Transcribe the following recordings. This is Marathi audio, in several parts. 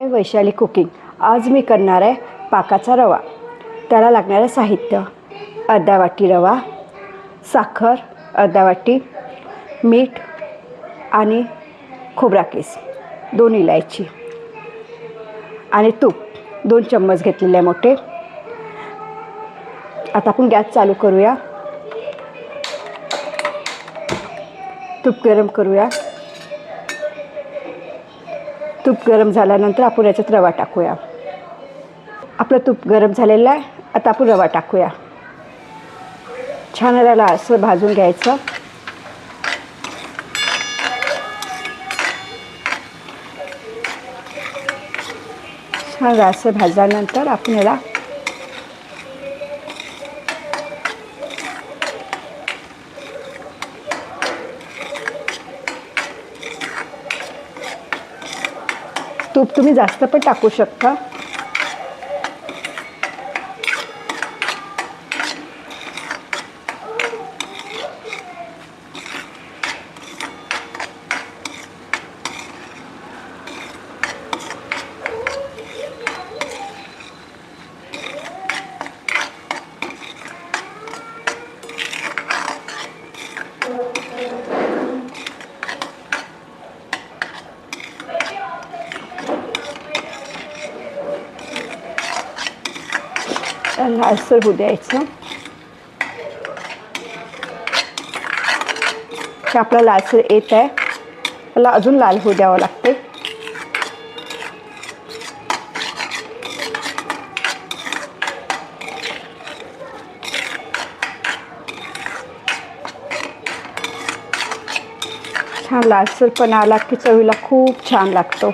वैशाली कुकिंग। आज मी करणार आहे पाकाचा रवा। त्याला लागणारे साहित्य: अर्धा वाटी रवा, साखर अर्धा वाटी, मीठ आणि खोबरा कीस, 2 इलायची आणि तूप 2 चम्मच घेतलेले आहे मोठे। आता आपण गॅस चालू करूया, तूप गरम करूया। तूप गरम झाल्यानंतर आपण याच्यात रवा टाकूया। आपलं तूप गरम झालेलं आहे, आता आपण रवा टाकूया। छान याला असं भाजून घ्यायचं। छान असं भाजल्यानंतर आपण याला तूप तुम्ही जास्त पण टाकू शकता। लालसर होऊ द्यायचं। हे आपला लालसर येत आहे, त्याला अजून लाल होऊ द्यावं लागते। छान लालसरपणा आला की चवीला खूप छान लागतो।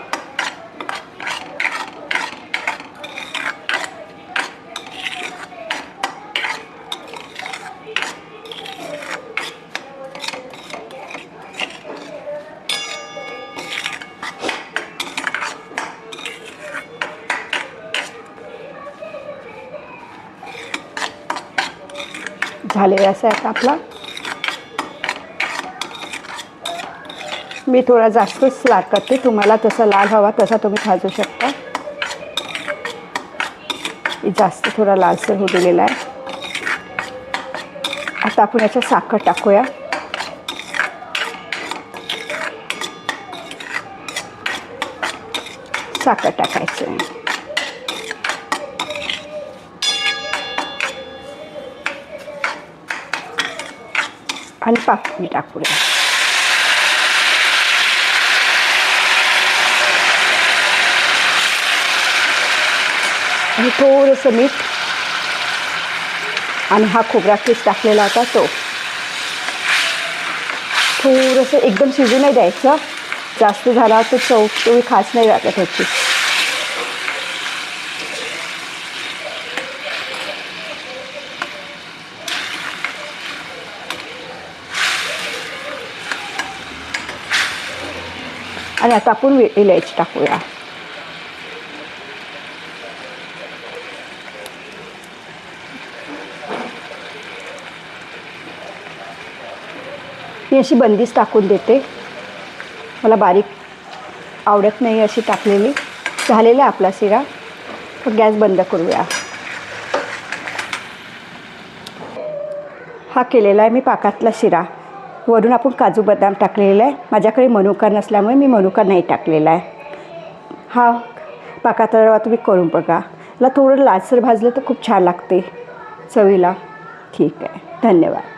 झालेला असा आहे आपला। मी थोडा जास्तच लाल करते, तुम्हाला तसा लाल हवा तसा तुम्ही भाजू शकता। जास्त थोडा लालसर होऊ दिलेला आहे। आता आपण याच्यात साखर टाकूया। साखर टाकायचं आणि पाक टाकूया। आणि थोडंसं मीठ आणि हा खोबरा कीस टाकलेला होता तो थोडंसं एकदम शिजू नाही द्यायचं, जास्त झाला तर चव तुम्ही खास नाही लागत ह्याची। आणि आता आपण इलायची टाकूया। मी अशी बंदिश टाकून देते, मला बारीक आवडत नाही अशी टाकलेली। झालेला आपला शिरा, तर गॅस बंद करूया। हा केलेला आहे मी पाकातला शिरा। वरून आपण काजू बदाम टाकलेला आहे, माझ्याकडे मनुका नसल्यामुळे मी मनुका नाही टाकलेला आहे। हा पाकातला रवा तुम्ही करून बघा, मला थोडं लालसर भाजलं तर खूप छान लागते चवीला। ठीक आहे, धन्यवाद।